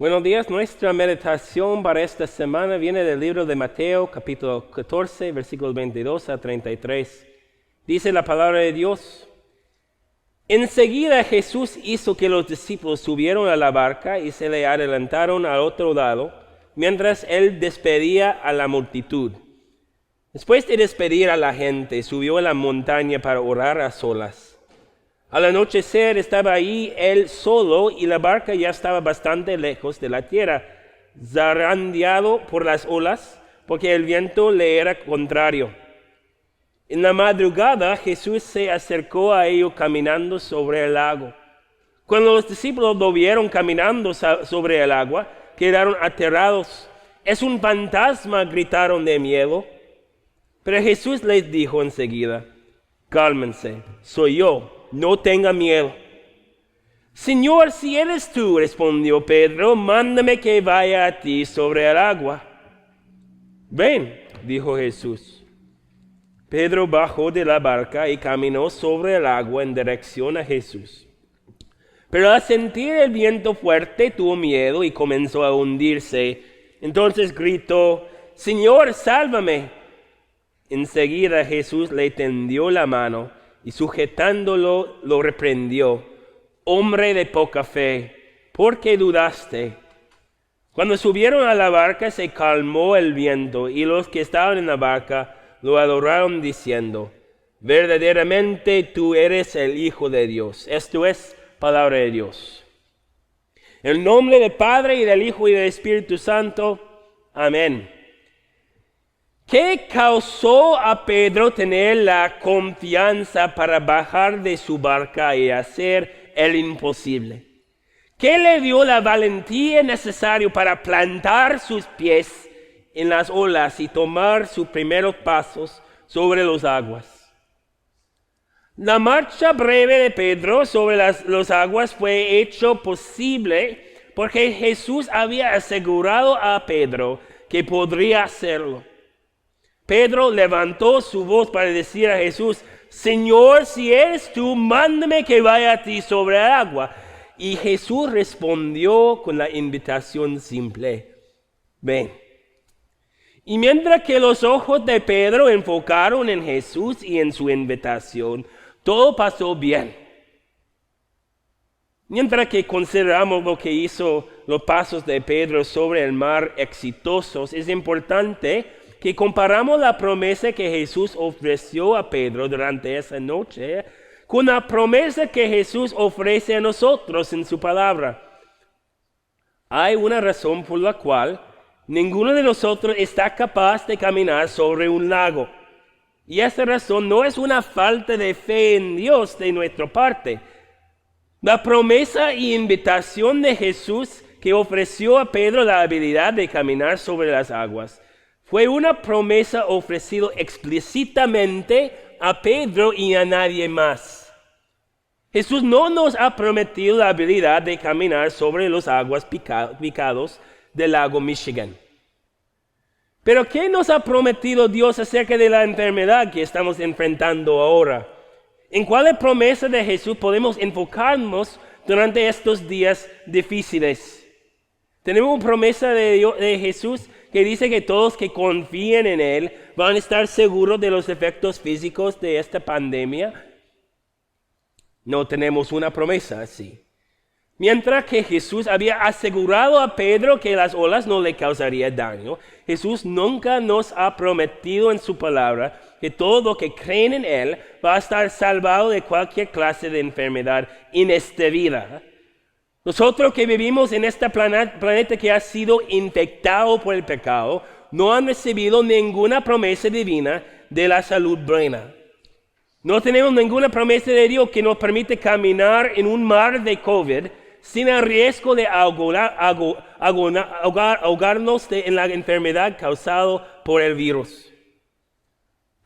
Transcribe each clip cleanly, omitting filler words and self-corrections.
Buenos días, nuestra meditación para esta semana viene del libro de Mateo, capítulo 14, versículos 22 a 33. Dice la palabra de Dios: Enseguida Jesús hizo que los discípulos subieron a la barca y se le adelantaron al otro lado, mientras él despedía a la multitud. Después de despedir a la gente, subió a la montaña para orar a solas. Al anochecer estaba ahí él solo y la barca ya estaba bastante lejos de la tierra, zarandeado por las olas, porque el viento le era contrario. En la madrugada Jesús se acercó a ellos caminando sobre el lago. Cuando los discípulos lo vieron caminando sobre el agua, quedaron aterrados. «¡Es un fantasma!», gritaron de miedo. Pero Jesús les dijo enseguida: «Cálmense, soy yo, no tengan miedo». «Señor, si eres tú», respondió Pedro, «mándame que vaya a ti sobre el agua». «Ven», dijo Jesús. Pedro bajó de la barca y caminó sobre el agua en dirección a Jesús. Pero al sentir el viento fuerte tuvo miedo y comenzó a hundirse. Entonces gritó: «Señor, sálvame». Enseguida Jesús le tendió la mano y sujetándolo lo reprendió: «Hombre de poca fe, ¿por qué dudaste?». Cuando subieron a la barca se calmó el viento y los que estaban en la barca lo adoraron diciendo: «Verdaderamente tú eres el Hijo de Dios». Esto es palabra de Dios. En el nombre del Padre y del Hijo y del Espíritu Santo. Amén. ¿Qué causó a Pedro tener la confianza para bajar de su barca y hacer el imposible? ¿Qué le dio la valentía necesaria para plantar sus pies en las olas y tomar sus primeros pasos sobre las aguas? La marcha breve de Pedro sobre las aguas fue hecho posible porque Jesús había asegurado a Pedro que podría hacerlo. Pedro levantó su voz para decir a Jesús: «Señor, si eres tú, mándame que vaya a ti sobre el agua». Y Jesús respondió con la invitación simple: «Ven». Y mientras que los ojos de Pedro enfocaron en Jesús y en su invitación, todo pasó bien. Mientras que consideramos lo que hizo los pasos de Pedro sobre el mar exitosos, es importante que comparamos la promesa que Jesús ofreció a Pedro durante esa noche con la promesa que Jesús ofrece a nosotros en su palabra. Hay una razón por la cual ninguno de nosotros está capaz de caminar sobre un lago. Y esa razón no es una falta de fe en Dios de nuestra parte. La promesa y invitación de Jesús que ofreció a Pedro la habilidad de caminar sobre las aguas fue una promesa ofrecida explícitamente a Pedro y a nadie más. Jesús no nos ha prometido la habilidad de caminar sobre las aguas picados del lago Michigan. Pero ¿qué nos ha prometido Dios acerca de la enfermedad que estamos enfrentando ahora? ¿En cuál promesa de Jesús podemos enfocarnos durante estos días difíciles? Tenemos una promesa de Jesús que dice que todos que confíen en Él van a estar seguros de los efectos físicos de esta pandemia. No tenemos una promesa así. Mientras que Jesús había asegurado a Pedro que las olas no le causarían daño, Jesús nunca nos ha prometido en su palabra que todo lo que creen en Él va a estar salvado de cualquier clase de enfermedad en esta vida. Nosotros que vivimos en este planeta que ha sido infectado por el pecado, no han recibido ninguna promesa divina de la salud buena. No tenemos ninguna promesa de Dios que nos permite caminar en un mar de COVID sin el riesgo de ahogarnos en la enfermedad causada por el virus.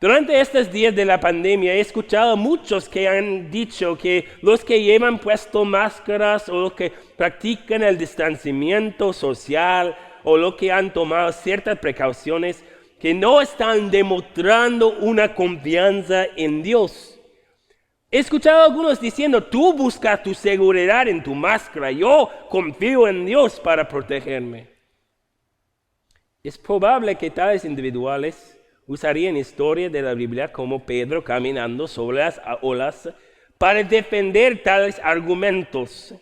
Durante estos días de la pandemia he escuchado a muchos que han dicho que los que llevan puesto máscaras o los que practican el distanciamiento social o los que han tomado ciertas precauciones que no están demostrando una confianza en Dios. He escuchado a algunos diciendo, tú buscas tu seguridad en tu máscara, yo confío en Dios para protegerme. Es probable que tales individuales usarían historias de la Biblia como Pedro caminando sobre las olas para defender tales argumentos.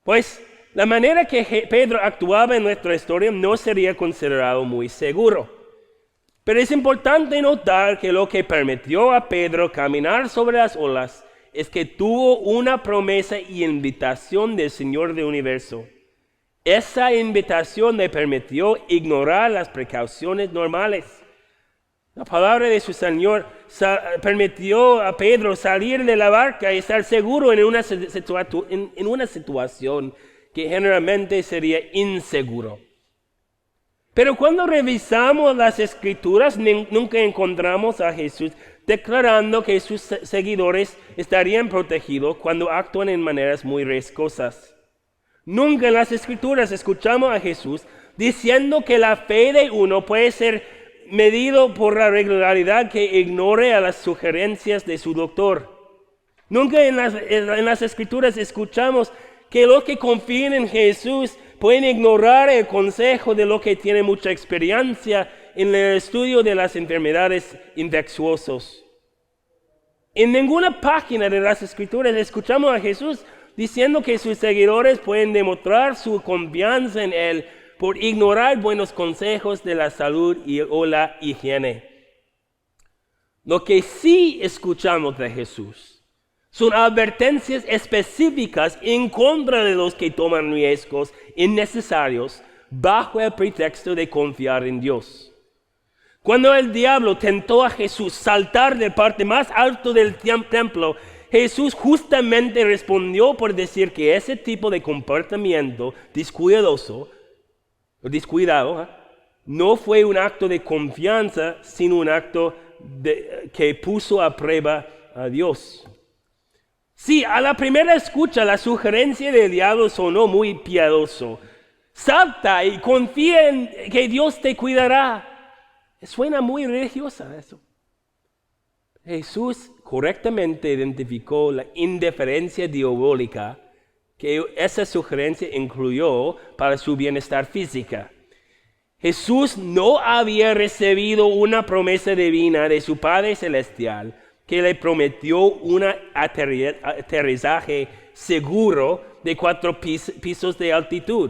Pues la manera que Pedro actuaba en nuestra historia no sería considerado muy seguro. Pero es importante notar que lo que permitió a Pedro caminar sobre las olas es que tuvo una promesa y invitación del Señor del universo. Esa invitación le permitió ignorar las precauciones normales. La palabra de su Señor permitió a Pedro salir de la barca y estar seguro en una situación que generalmente sería inseguro. Pero cuando revisamos las Escrituras, nunca encontramos a Jesús declarando que sus seguidores estarían protegidos cuando actúan en maneras muy riesgosas. Nunca en las Escrituras escuchamos a Jesús diciendo que la fe de uno puede ser medido por la regularidad que ignore a las sugerencias de su doctor. Nunca en las Escrituras escuchamos que los que confían en Jesús pueden ignorar el consejo de los que tienen mucha experiencia en el estudio de las enfermedades infecciosas. En ninguna página de las Escrituras escuchamos a Jesús diciendo que sus seguidores pueden demostrar su confianza en Él por ignorar buenos consejos de la salud o la higiene. Lo que sí escuchamos de Jesús son advertencias específicas en contra de los que toman riesgos innecesarios bajo el pretexto de confiar en Dios. Cuando el diablo tentó a Jesús saltar de parte más alta del templo, Jesús justamente respondió por decir que ese tipo de comportamiento descuidado, no fue un acto de confianza, sino un acto que puso a prueba a Dios. Sí, a la primera escucha la sugerencia del diablo sonó muy piadoso. Salta y confía en que Dios te cuidará. Suena muy religiosa eso. Jesús correctamente identificó la indiferencia diabólica que esa sugerencia incluyó para su bienestar física. Jesús no había recibido una promesa divina de su Padre Celestial que le prometió un aterrizaje seguro de 4 pisos de altitud.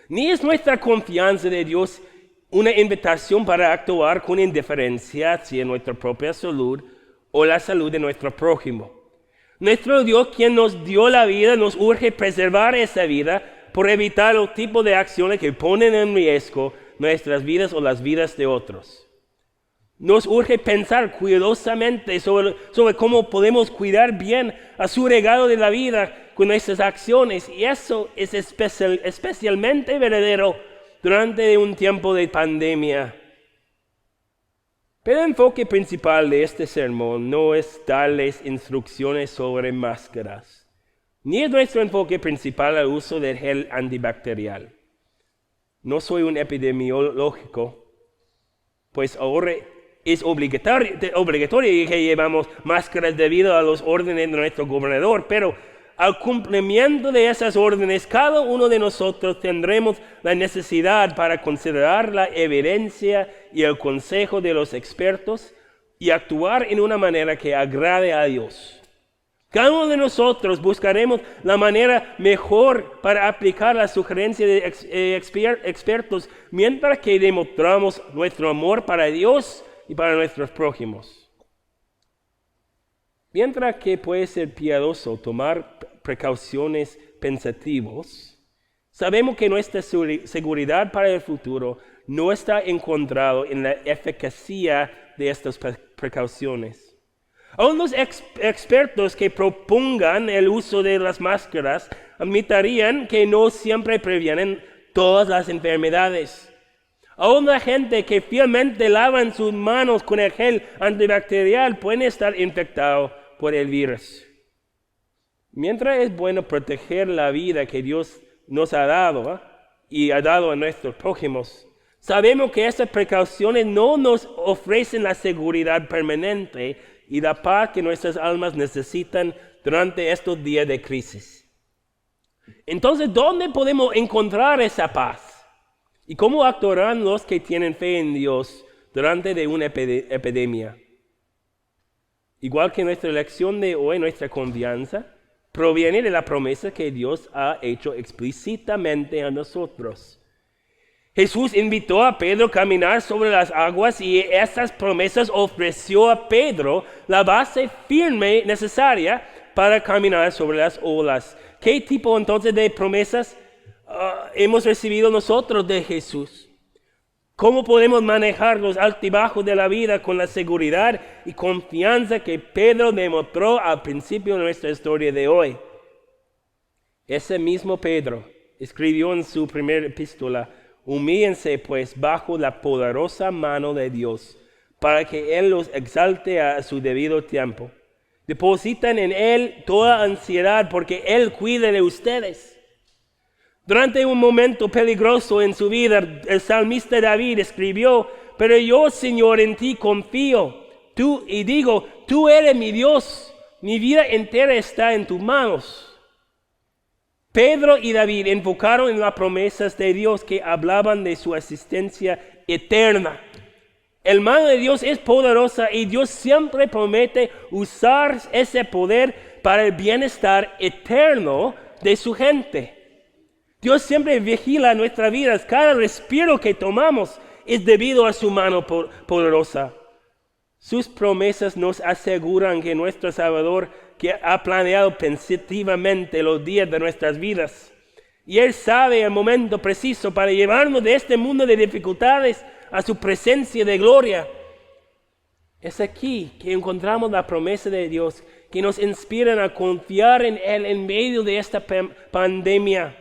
Ni es nuestra confianza de Dios una invitación para actuar con indiferencia hacia nuestra propia salud o la salud de nuestro prójimo. Nuestro Dios, quien nos dio la vida, nos urge preservar esa vida por evitar el tipo de acciones que ponen en riesgo nuestras vidas o las vidas de otros. Nos urge pensar cuidadosamente sobre cómo podemos cuidar bien a su regalo de la vida con nuestras acciones. Y eso es especialmente verdadero durante un tiempo de pandemia. Pero el enfoque principal de este sermón no es darles instrucciones sobre máscaras, ni es nuestro enfoque principal el uso del gel antibacterial. No soy un epidemiológico, pues ahora es obligatorio que llevamos máscaras debido a los órdenes de nuestro gobernador, pero al cumplimiento de esas órdenes, cada uno de nosotros tendremos la necesidad para considerar la evidencia y el consejo de los expertos y actuar en una manera que agrade a Dios. Cada uno de nosotros buscaremos la manera mejor para aplicar la sugerencia de expertos mientras que demostramos nuestro amor para Dios y para nuestros prójimos. Mientras que puede ser piadoso tomar precauciones pensativas, sabemos que nuestra seguridad para el futuro no está encontrado en la eficacia de estas precauciones. Aún los expertos que propongan el uso de las máscaras admitirían que no siempre previenen todas las enfermedades. Aún la gente que fielmente lavan sus manos con el gel antibacterial puede estar infectado por el virus. Mientras es bueno proteger la vida que Dios nos ha dado y ha dado a nuestros prójimos, sabemos que estas precauciones no nos ofrecen la seguridad permanente y la paz que nuestras almas necesitan durante estos días de crisis. Entonces, ¿dónde podemos encontrar esa paz? ¿Y cómo actuarán los que tienen fe en Dios durante una epidemia? Igual que nuestra lección de hoy, nuestra confianza proviene de la promesa que Dios ha hecho explícitamente a nosotros. Jesús invitó a Pedro a caminar sobre las aguas y estas promesas ofreció a Pedro la base firme necesaria para caminar sobre las olas. ¿Qué tipo entonces de promesas hemos recibido nosotros de Jesús? ¿Cómo podemos manejar los altibajos de la vida con la seguridad y confianza que Pedro demostró al principio de nuestra historia de hoy? Ese mismo Pedro escribió en su primera epístola: humíllense pues bajo la poderosa mano de Dios, para que Él los exalte a su debido tiempo. Depositan en Él toda ansiedad, porque Él cuida de ustedes. Durante un momento peligroso en su vida, el salmista David escribió: pero yo, Señor, en ti confío. Tú eres mi Dios, mi vida entera está en tus manos. Pedro y David enfocaron en las promesas de Dios que hablaban de su asistencia eterna. El mano de Dios es poderosa y Dios siempre promete usar ese poder para el bienestar eterno de su gente. Dios siempre vigila nuestras vidas. Cada respiro que tomamos es debido a su mano poderosa. Sus promesas nos aseguran que nuestro Salvador, que ha planeado pensativamente los días de nuestras vidas, y Él sabe el momento preciso para llevarnos de este mundo de dificultades a su presencia de gloria. Es aquí que encontramos la promesa de Dios que nos inspiran a confiar en Él en medio de esta pandemia.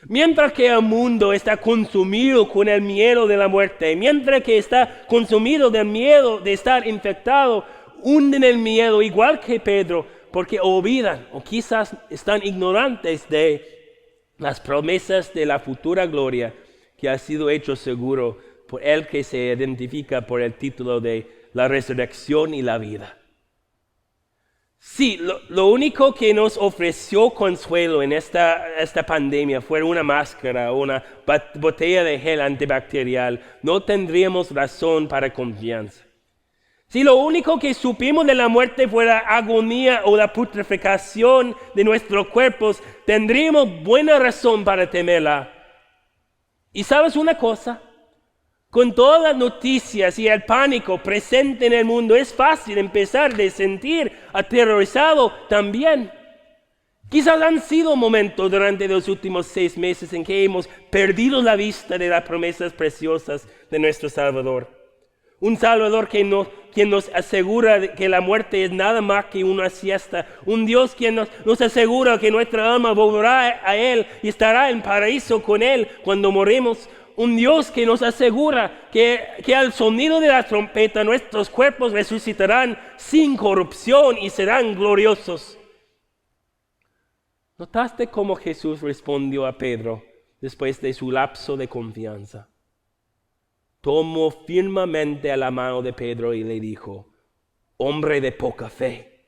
Mientras que el mundo está consumido con el miedo de la muerte, mientras que está consumido del miedo de estar infectado, hunden el miedo igual que Pedro, porque olvidan o quizás están ignorantes de las promesas de la futura gloria que ha sido hecho seguro por el que se identifica por el título de la resurrección y la vida. Sí, lo único que nos ofreció consuelo en esta pandemia fue una máscara o una botella de gel antibacterial. No tendríamos razón para confianza. Si lo único que supimos de la muerte fue la agonía o la putrefacción de nuestros cuerpos, tendríamos buena razón para temerla. ¿Y sabes una cosa? Con todas las noticias y el pánico presente en el mundo, es fácil empezar a sentir aterrorizado también. Quizás han sido momentos durante los últimos 6 meses en que hemos perdido la vista de las promesas preciosas de nuestro Salvador. Un Salvador quien nos asegura que la muerte es nada más que una siesta. Un Dios quien nos asegura que nuestra alma volverá a Él y estará en paraíso con Él cuando moremos. Un Dios que nos asegura que al sonido de la trompeta nuestros cuerpos resucitarán sin corrupción y serán gloriosos. ¿Notaste cómo Jesús respondió a Pedro después de su lapso de confianza? Tomó firmemente a la mano de Pedro y le dijo: hombre de poca fe.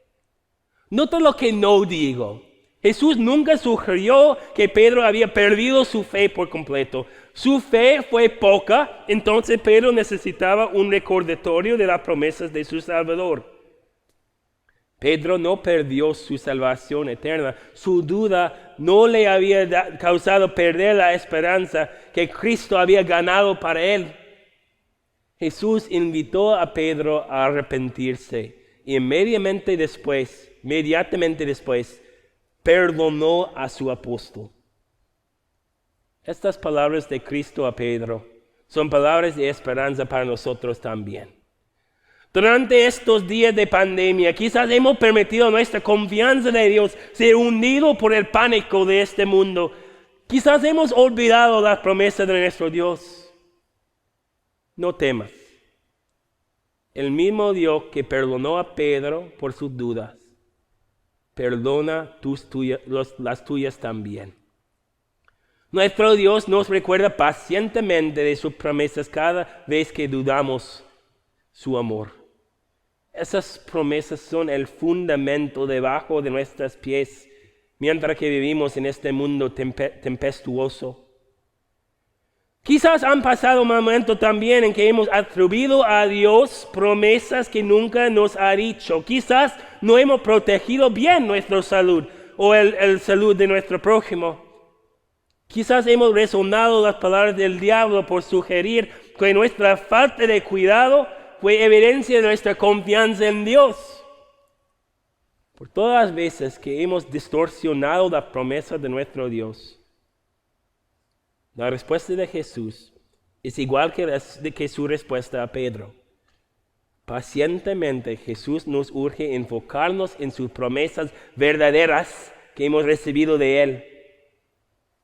Nota lo que no digo. Jesús nunca sugirió que Pedro había perdido su fe por completo. Su fe fue poca, entonces Pedro necesitaba un recordatorio de las promesas de su Salvador. Pedro no perdió su salvación eterna. Su duda no le había causado perder la esperanza que Cristo había ganado para él. Jesús invitó a Pedro a arrepentirse y inmediatamente después, perdonó a su apóstol. Estas palabras de Cristo a Pedro son palabras de esperanza para nosotros también. Durante estos días de pandemia, quizás hemos permitido nuestra confianza de Dios ser hundido por el pánico de este mundo. Quizás hemos olvidado las promesas de nuestro Dios. No temas. El mismo Dios que perdonó a Pedro por sus dudas, perdona las tuyas también. Nuestro Dios nos recuerda pacientemente de sus promesas cada vez que dudamos su amor. Esas promesas son el fundamento debajo de nuestros pies mientras que vivimos en este mundo tempestuoso. Quizás han pasado momentos también en que hemos atribuido a Dios promesas que nunca nos ha dicho. Quizás no hemos protegido bien nuestra salud o el salud de nuestro prójimo. Quizás hemos resonado las palabras del diablo por sugerir que nuestra falta de cuidado fue evidencia de nuestra confianza en Dios. Por todas las veces que hemos distorsionado las promesas de nuestro Dios, la respuesta de Jesús es igual que su respuesta a Pedro. Pacientemente Jesús nos urge enfocarnos en sus promesas verdaderas que hemos recibido de Él.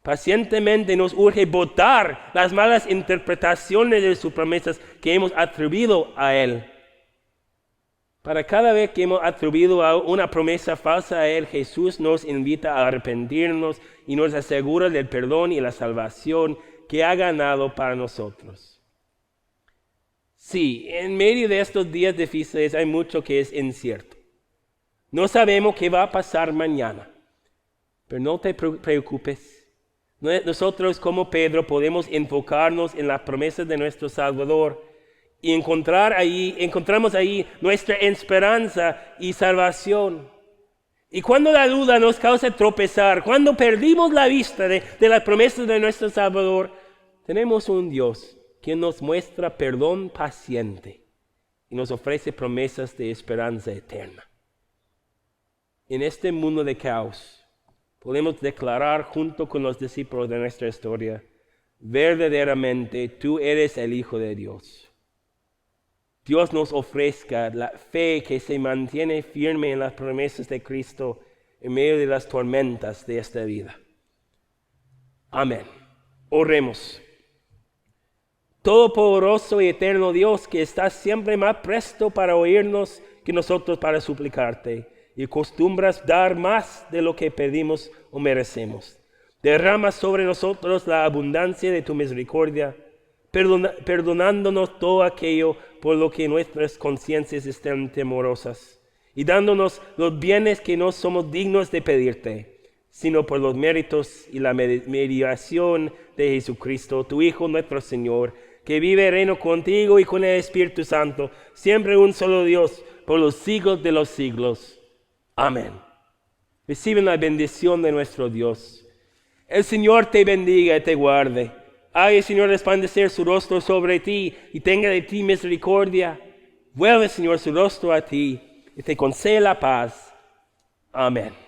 Pacientemente nos urge botar las malas interpretaciones de sus promesas que hemos atribuido a Él. Para cada vez que hemos atribuido una promesa falsa a Él, Jesús nos invita a arrepentirnos y nos asegura del perdón y la salvación que ha ganado para nosotros. Sí, en medio de estos días difíciles hay mucho que es incierto. No sabemos qué va a pasar mañana, pero no te preocupes. Nosotros como Pedro podemos enfocarnos en las promesas de nuestro Salvador y encontramos ahí nuestra esperanza y salvación. Y cuando la duda nos causa tropezar, cuando perdimos la vista de las promesas de nuestro Salvador, tenemos un Dios que nos muestra perdón paciente y nos ofrece promesas de esperanza eterna. En este mundo de caos, podemos declarar junto con los discípulos de nuestra historia, verdaderamente tú eres el Hijo de Dios. Dios nos ofrezca la fe que se mantiene firme en las promesas de Cristo en medio de las tormentas de esta vida. Amén. Oremos. Todopoderoso y eterno Dios, que estás siempre más presto para oírnos que nosotros para suplicarte, y acostumbras dar más de lo que pedimos o merecemos. Derrama sobre nosotros la abundancia de tu misericordia, perdonándonos todo aquello por lo que nuestras conciencias estén temorosas, y dándonos los bienes que no somos dignos de pedirte, sino por los méritos y la mediación de Jesucristo, tu Hijo nuestro Señor, que vive y reina contigo y con el Espíritu Santo, siempre un solo Dios, por los siglos de los siglos. Amén. Reciben la bendición de nuestro Dios. El Señor te bendiga y te guarde. Haga el Señor resplandecer su rostro sobre ti y tenga de ti misericordia. Vuelve, Señor, su rostro a ti y te conceda la paz. Amén.